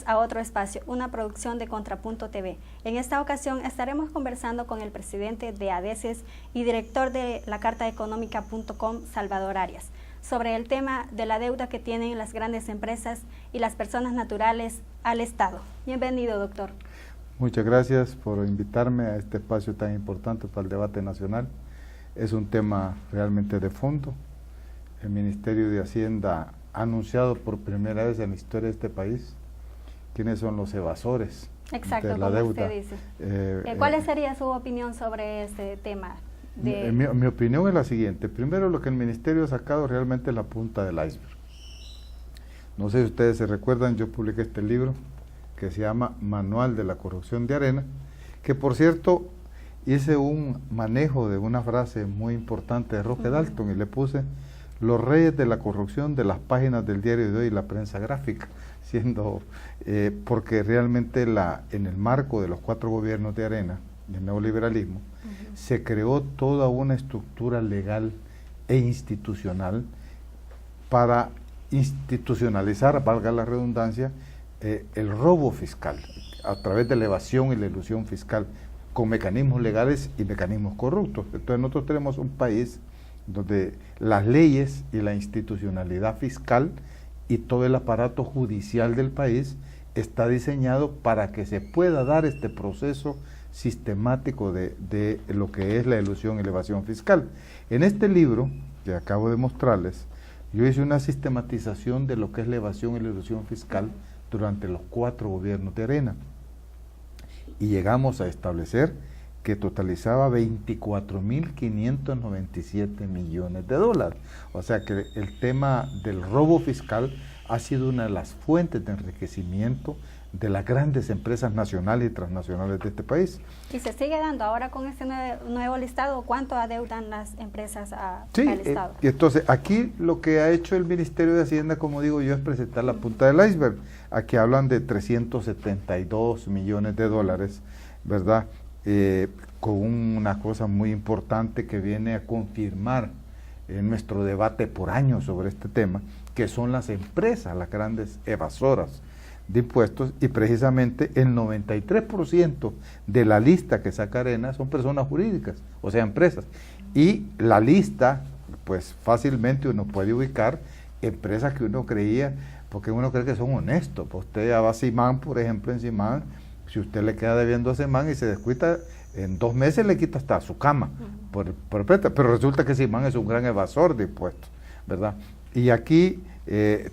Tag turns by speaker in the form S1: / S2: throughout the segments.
S1: Bienvenidos a otro espacio, una producción de Contrapunto TV. En esta ocasión estaremos conversando con el presidente de ADECES y director de lacartaeconómica.com, Salvador Arias, sobre el tema de la deuda que tienen las grandes empresas y las personas naturales al Estado. Bienvenido, doctor.
S2: Muchas gracias por invitarme a este espacio tan importante para el debate nacional. Es un tema realmente de fondo. El Ministerio de Hacienda ha anunciado por primera vez en la historia de este país quiénes son los evasores de la deuda.
S1: Usted dice. ¿Cuál sería su opinión sobre este tema?
S2: Mi opinión es la siguiente. Primero, lo que el Ministerio ha sacado realmente es la punta del iceberg. No sé si ustedes se recuerdan, yo publiqué este libro que se llama Manual de la Corrupción de Arena, que por cierto hice un manejo de una frase muy importante de Roque Dalton y le puse los reyes de la corrupción de las páginas del diario de hoy y la prensa gráfica, porque realmente en el marco de los 4 gobiernos de Arena, del neoliberalismo, se creó toda una estructura legal e institucional para institucionalizar, valga la redundancia, el robo fiscal a través de la evasión y la ilusión fiscal con mecanismos legales y mecanismos corruptos. Entonces nosotros tenemos un país donde las leyes y la institucionalidad fiscal y todo el aparato judicial del país está diseñado para que se pueda dar este proceso sistemático de lo que es la ilusión y la evasión fiscal. En este libro que acabo de mostrarles, yo hice una sistematización de lo que es la evasión y la ilusión fiscal durante los 4 gobiernos de Arena y llegamos a establecer que totalizaba 24.597 millones de dólares. O sea que el tema del robo fiscal ha sido una de las fuentes de enriquecimiento de las grandes empresas nacionales y transnacionales de este país.
S1: ¿Y se sigue dando ahora con este nuevo listado? ¿Cuánto adeudan las empresas al Estado?
S2: Y entonces aquí lo que ha hecho el Ministerio de Hacienda, como digo yo, es presentar la punta del iceberg. Aquí hablan de 372 millones de dólares, ¿verdad? Con una cosa muy importante que viene a confirmar nuestro debate por años sobre este tema, que son las empresas, las grandes evasoras de impuestos, y precisamente el 93% de la lista que saca Arena son personas jurídicas, o sea, empresas, y la lista, pues fácilmente uno puede ubicar empresas que uno creía, porque uno cree que son honestos. Pues usted ya va a Simán, por ejemplo, en Simán, si usted le queda debiendo a Simán y se descuita, en 2 meses le quita hasta su cama, pero resulta que Simán es un gran evasor de impuestos, ¿verdad? Y aquí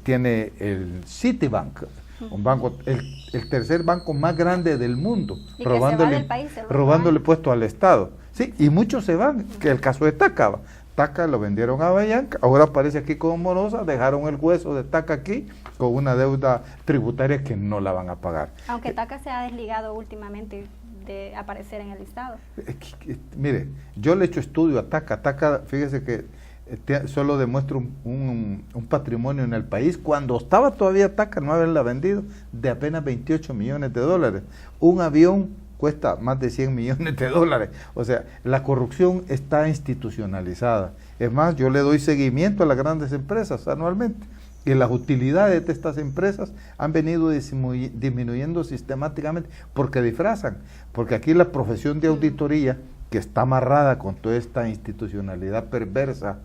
S2: tiene el Citibank, un banco, el tercer banco más grande del mundo, robándole puestos al Estado. Sí, y muchos se van, que el caso de Taca. Taca lo vendieron a Vallanca, ahora aparece aquí como Morosa, dejaron el hueso de Taca aquí con una deuda tributaria que no la van a pagar.
S1: Aunque Taca se ha desligado últimamente de aparecer en el listado.
S2: Mire, yo le he hecho estudio a Taca. Taca, fíjese que solo demuestra un patrimonio en el país, cuando estaba todavía Taca, no haberla vendido, de apenas 28 millones de dólares. Un avión cuesta más de 100 millones de dólares. O sea, la corrupción está institucionalizada. Es más, yo le doy seguimiento a las grandes empresas anualmente, y las utilidades de estas empresas han venido disminuyendo sistemáticamente porque disfrazan, porque aquí la profesión de auditoría, que está amarrada con toda esta institucionalidad perversa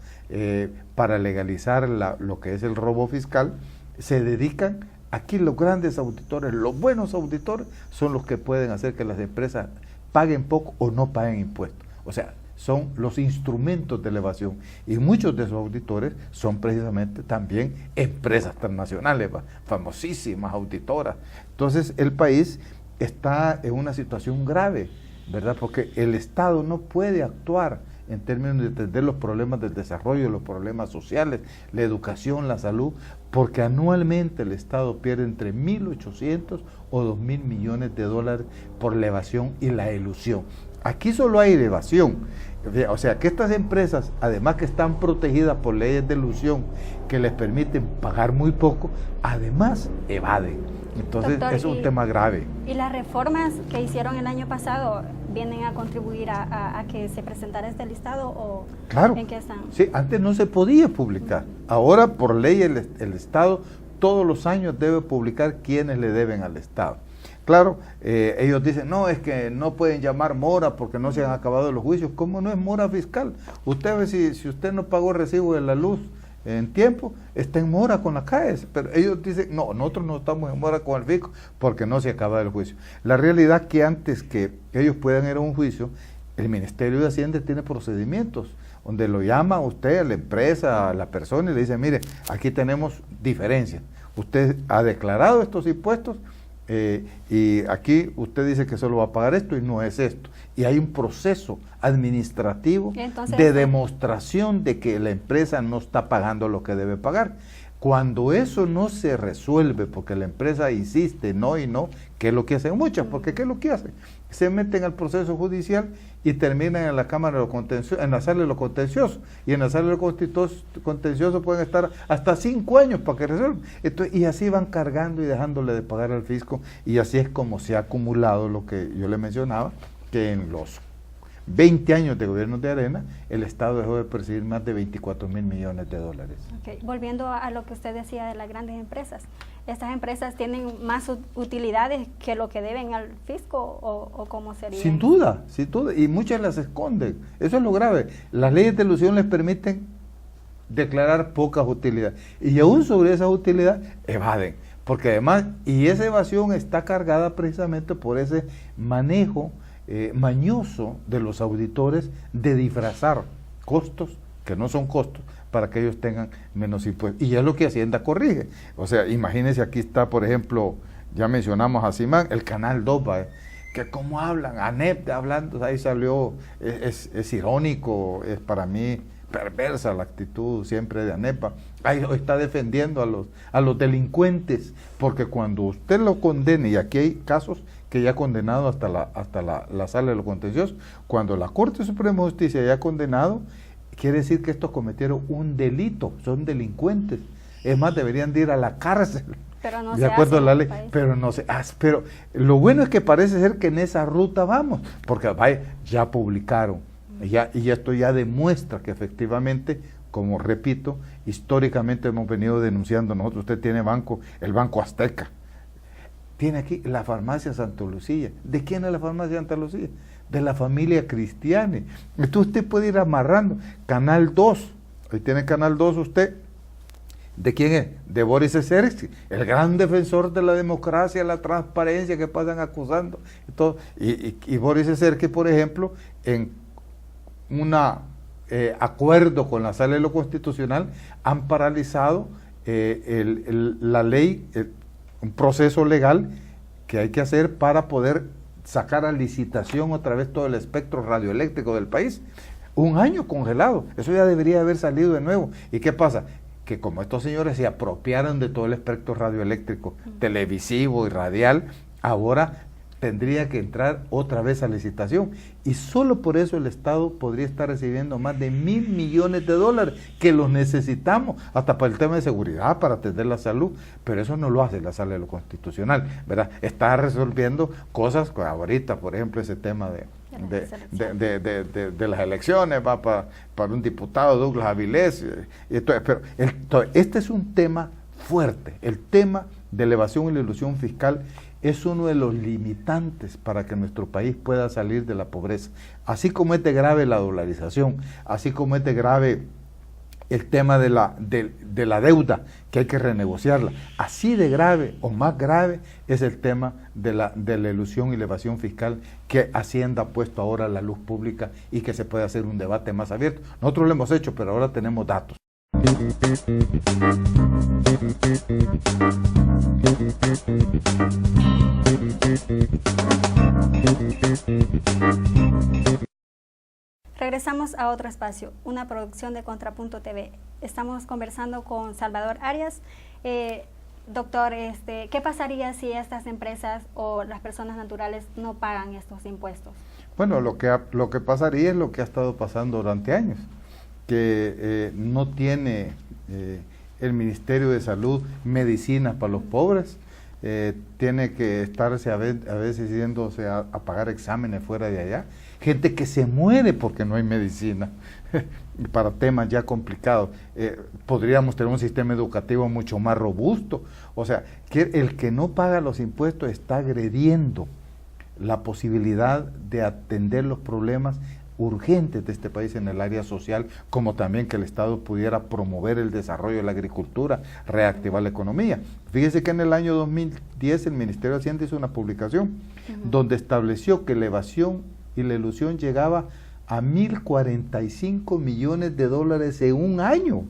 S2: para legalizar lo que es el robo fiscal, se dedican. Aquí los grandes auditores, los buenos auditores, son los que pueden hacer que las empresas paguen poco o no paguen impuestos. O sea, son los instrumentos de elevación. Y muchos de esos auditores son precisamente también empresas transnacionales, famosísimas auditoras. Entonces, el país está en una situación grave, ¿verdad? Porque el Estado no puede actuar en términos de entender los problemas del desarrollo, los problemas sociales, la educación, la salud, porque anualmente el Estado pierde entre 1.800 o 2.000 millones de dólares por la evasión y la elusión. Aquí solo hay evasión, o sea que estas empresas, además que están protegidas por leyes de elusión que les permiten pagar muy poco, además evaden. Entonces, doctor, es un tema grave.
S1: ¿Y las reformas que hicieron el año pasado vienen a contribuir a que se presentara este listado o
S2: claro,
S1: en qué están?
S2: Sí, antes no se podía publicar. Ahora por ley el Estado todos los años debe publicar quiénes le deben al Estado. Claro, ellos dicen, no, es que no pueden llamar mora porque no se han acabado los juicios. ¿Cómo no es mora fiscal? Usted ve, si usted no pagó recibo de la luz en tiempo, está en mora con la CAES. Pero ellos dicen, no, nosotros no estamos en mora con el fisco porque no se acaba el juicio. La realidad es que antes que ellos puedan ir a un juicio, el Ministerio de Hacienda tiene procedimientos donde lo llama a usted, a la empresa, a la persona y le dice, mire, aquí tenemos diferencias. Usted ha declarado estos impuestos y aquí usted dice que solo va a pagar esto y no es esto. Y hay un proceso administrativo de demostración de que la empresa no está pagando lo que debe pagar. Cuando eso no se resuelve, porque la empresa insiste no y no, ¿qué es lo que hacen muchas? Porque ¿qué es lo que hacen? Se meten al proceso judicial y terminan en la Cámara de lo Contencioso, en la Sala de lo Contencioso. Y en la Sala de lo Contencioso pueden estar hasta 5 años para que resuelvan. Entonces, y así van cargando y dejándole de pagar al fisco. Y así es como se ha acumulado lo que yo le mencionaba, que en los 20 años de gobierno de Arena, el Estado dejó de percibir más de 24.000 millones de dólares.
S1: Okay. Volviendo a lo que usted decía de las grandes empresas, ¿estas empresas tienen más utilidades que lo que deben al fisco o cómo sería?
S2: Sin duda, y muchas las esconden. Eso es lo grave. Las leyes de elusión les permiten declarar pocas utilidades y aún sobre esa utilidad evaden, porque además, y esa evasión está cargada precisamente por ese manejo mañoso de los auditores de disfrazar costos que no son costos para que ellos tengan menos impuestos. Y es lo que Hacienda corrige. O sea, imagínense, aquí está, por ejemplo, ya mencionamos a Simán, el Canal 2, que como hablan, ANEP hablando, ahí salió, es irónico, es para mí perversa la actitud siempre de ANEPA. Ahí está defendiendo a los delincuentes, porque cuando usted lo condene, y aquí hay casos que ya ha condenado hasta la Sala de lo Contencioso, cuando la Corte Suprema de Justicia ya ha condenado, quiere decir que estos cometieron un delito, son delincuentes. Es más, deberían de ir a la cárcel,
S1: pero no
S2: de acuerdo a la ley, pero no se hace. Pero lo bueno es que parece ser que en esa ruta vamos, porque ya publicaron, y esto ya demuestra que efectivamente, como repito, históricamente hemos venido denunciando nosotros. Usted tiene el Banco Azteca, tiene aquí la farmacia Santa Lucía. ¿De quién es la farmacia Santa Lucía? De la familia Cristiani. Entonces usted puede ir amarrando. Canal 2, ahí tiene Canal 2 usted. ¿De quién es? De Boris Cesarski, el gran defensor de la democracia, la transparencia que pasan acusando. Y Boris Cesarski, por ejemplo, en un acuerdo con la Sala de lo Constitucional, han paralizado la ley, un proceso legal que hay que hacer para poder sacar a licitación otra vez todo el espectro radioeléctrico del país. 1 año congelado, eso ya debería haber salido de nuevo. ¿Y qué pasa? Que como estos señores se apropiaron de todo el espectro radioeléctrico, televisivo y radial, ahora tendría que entrar otra vez a licitación, y solo por eso el Estado podría estar recibiendo más de $1.000 millones que los necesitamos, hasta para el tema de seguridad, para atender la salud, pero eso no lo hace la Sala de lo Constitucional, ¿verdad? Está resolviendo cosas, ahorita, por ejemplo, ese tema de las elecciones, va para un diputado, Douglas Avilés, pero este es un tema fuerte, el tema de la evasión y la elusión fiscal es uno de los limitantes para que nuestro país pueda salir de la pobreza. Así como es de grave la dolarización, así como es de grave el tema de la deuda, que hay que renegociarla, así de grave o más grave es el tema de la elusión y la evasión fiscal, que Hacienda ha puesto ahora a la luz pública y que se puede hacer un debate más abierto. Nosotros lo hemos hecho, pero ahora tenemos datos.
S1: Regresamos a otro espacio, una producción de Contrapunto TV. Estamos conversando con Salvador Arias. Doctor, ¿qué pasaría si estas empresas o las personas naturales no pagan estos impuestos?
S2: Bueno, lo que pasaría es lo que ha estado pasando durante años, que no tiene el Ministerio de Salud medicinas para los pobres, tiene que estarse a veces yéndose a pagar exámenes fuera de allá. gente que se muere porque no hay medicina para temas ya complicados. Podríamos tener un sistema educativo mucho más robusto. O sea, que el que no paga los impuestos está agrediendo la posibilidad de atender los problemas urgentes de este país en el área social, como también que el Estado pudiera promover el desarrollo de la agricultura, reactivar la economía. Fíjese que en el año 2010 el Ministerio de Hacienda hizo una publicación donde estableció que la evasión y la elusión llegaba a 1.045 millones de dólares en un año.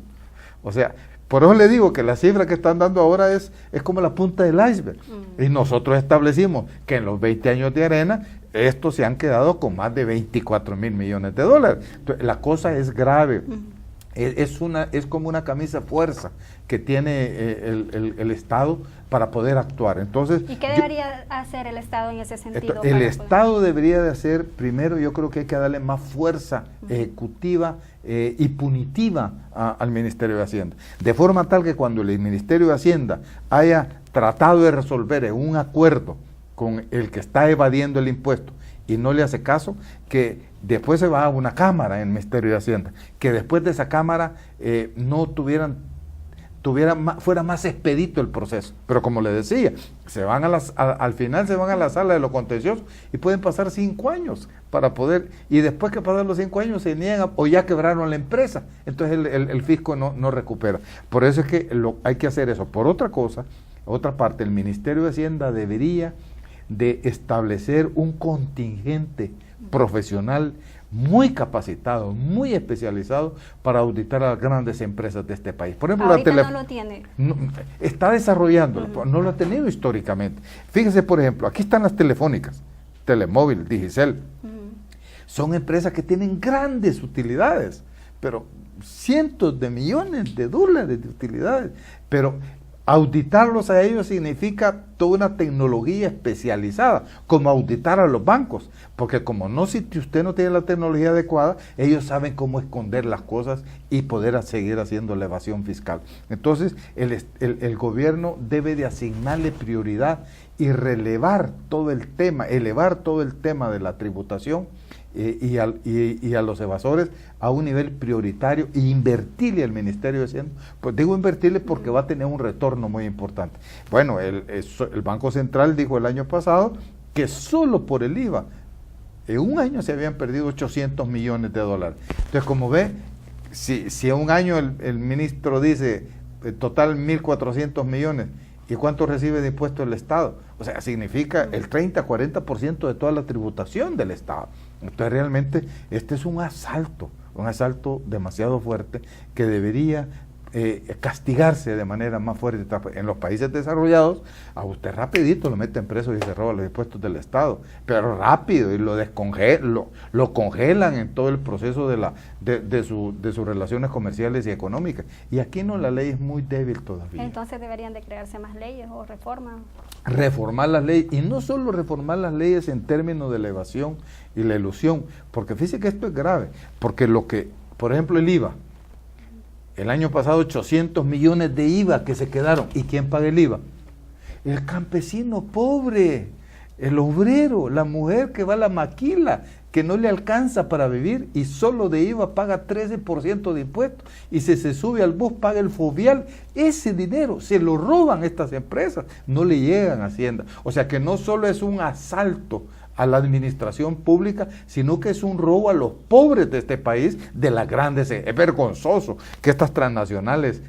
S2: O sea, por eso le digo que la cifra que están dando ahora es como la punta del iceberg. Y nosotros establecimos que en los 20 años de Arena, estos se han quedado con más de 24.000 millones de dólares. Entonces, la cosa es grave. Es como una camisa fuerza que tiene el Estado para poder actuar. Entonces,
S1: ¿y qué debería hacer el Estado en ese sentido?
S2: El Estado debería de hacer, primero yo creo que hay que darle más fuerza ejecutiva y punitiva al Ministerio de Hacienda, de forma tal que cuando el Ministerio de Hacienda haya tratado de resolver en un acuerdo con el que está evadiendo el impuesto y no le hace caso, que después se va a una cámara en el Ministerio de Hacienda, que después de esa cámara fuera más expedito el proceso. Pero como le decía, al final se van a la sala de lo contencioso y pueden pasar 5 años para poder, y después que pasan los 5 años se niegan o ya quebraron la empresa, entonces el fisco no recupera. Por eso es que hay que hacer eso. Por otra parte, el Ministerio de Hacienda debería de establecer un contingente profesional muy capacitado, muy especializado para auditar a las grandes empresas de este país. Por ejemplo,
S1: ahorita no lo tiene.
S2: Está desarrollándolo, no lo ha tenido históricamente. Fíjese, por ejemplo, aquí están las telefónicas, Telemóvil, Digicel. Son empresas que tienen grandes utilidades, pero cientos de millones de dólares de utilidades, pero auditarlos a ellos significa toda una tecnología especializada, como auditar a los bancos, porque si usted no tiene la tecnología adecuada, ellos saben cómo esconder las cosas y poder seguir haciendo la evasión fiscal. Entonces, el gobierno debe de asignarle prioridad y elevar todo el tema de la tributación y a los evasores a un nivel prioritario e invertirle al Ministerio de Hacienda. Pues digo invertirle porque va a tener un retorno muy importante. Bueno, el Banco Central dijo el año pasado que solo por el IVA en un año se habían perdido 800 millones de dólares. Entonces, como ve, si en un año el ministro dice total 1.400 millones, ¿y cuánto recibe de impuestos el Estado? O sea, significa el 30-40% de toda la tributación del Estado. Entonces, realmente, este es un asalto demasiado fuerte que debería castigarse de manera más fuerte. En los países desarrollados, a usted rapidito lo meten preso y se roba los impuestos del Estado, pero rápido, y lo congelan en todo el proceso de sus relaciones comerciales y económicas. Y aquí no, la ley es muy débil todavía.
S1: Entonces deberían de crearse más leyes o reformas.
S2: Reformar las leyes, y no solo reformar las leyes en términos de la evasión y la elusión, porque fíjese que esto es grave, porque por ejemplo, el IVA, el año pasado 800 millones de IVA que se quedaron. ¿Y quién paga el IVA? El campesino pobre, el obrero, la mujer que va a la maquila, que no le alcanza para vivir y solo de IVA paga 13% de impuestos. Y si se sube al bus paga el fobial. Ese dinero se lo roban estas empresas, no le llegan a Hacienda. O sea que no solo es un asalto a la administración pública, sino que es un robo a los pobres de este país, de las grandes. Es vergonzoso que estas transnacionales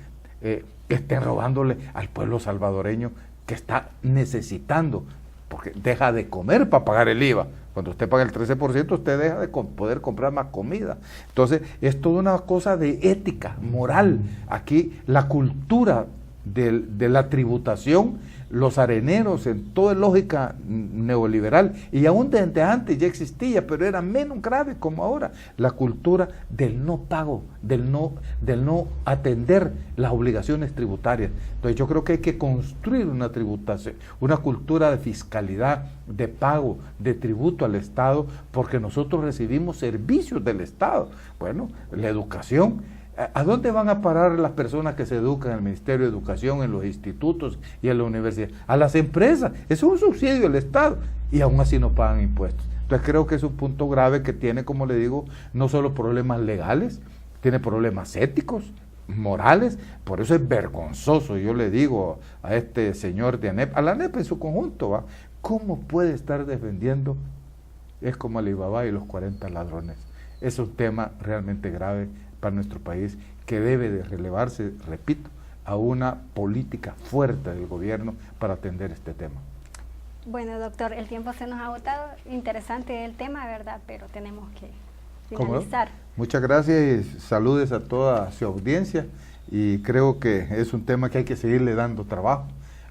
S2: estén robándole al pueblo salvadoreño que está necesitando, porque deja de comer para pagar el IVA. Cuando usted paga el 13%, usted deja de poder comprar más comida. Entonces, es toda una cosa de ética, moral. Aquí la cultura de la tributación, los areneros en toda lógica neoliberal, y aún desde antes ya existía, pero era menos grave como ahora, la cultura del no pago, del no atender las obligaciones tributarias. Entonces yo creo que hay que construir una tributación, una cultura de fiscalidad, de pago, de tributo al Estado, porque nosotros recibimos servicios del Estado. Bueno, la educación. ¿A dónde van a parar las personas que se educan en el Ministerio de Educación, en los institutos y en la universidad? A las empresas. Eso es un subsidio del Estado y aún así no pagan impuestos. Entonces creo que es un punto grave que tiene, como le digo, no solo problemas legales, tiene problemas éticos, morales. Por eso es vergonzoso, yo le digo a este señor de ANEP, a la ANEP en su conjunto, ¿va? ¿Cómo puede estar defendiendo? Es como Alibaba y los 40 ladrones. Es un tema realmente grave para nuestro país que debe de relevarse, repito, a una política fuerte del gobierno para atender este tema.
S1: Bueno, doctor, el tiempo se nos ha agotado. Interesante el tema, ¿verdad? Pero tenemos que finalizar.
S2: Muchas gracias y saludes a toda su audiencia, y creo que es un tema que hay que seguirle dando trabajo.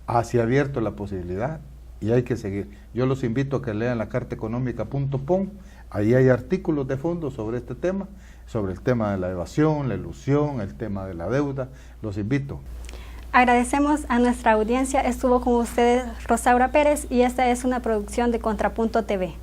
S2: Así abierto la posibilidad y hay que seguir. Yo los invito a que lean la cartaeconómica.com, ahí hay artículos de fondo sobre este tema, sobre el tema de la evasión, la ilusión, el tema de la deuda. Los invito.
S1: Agradecemos a nuestra audiencia. Estuvo con ustedes Rosaura Pérez y esta es una producción de Contrapunto TV.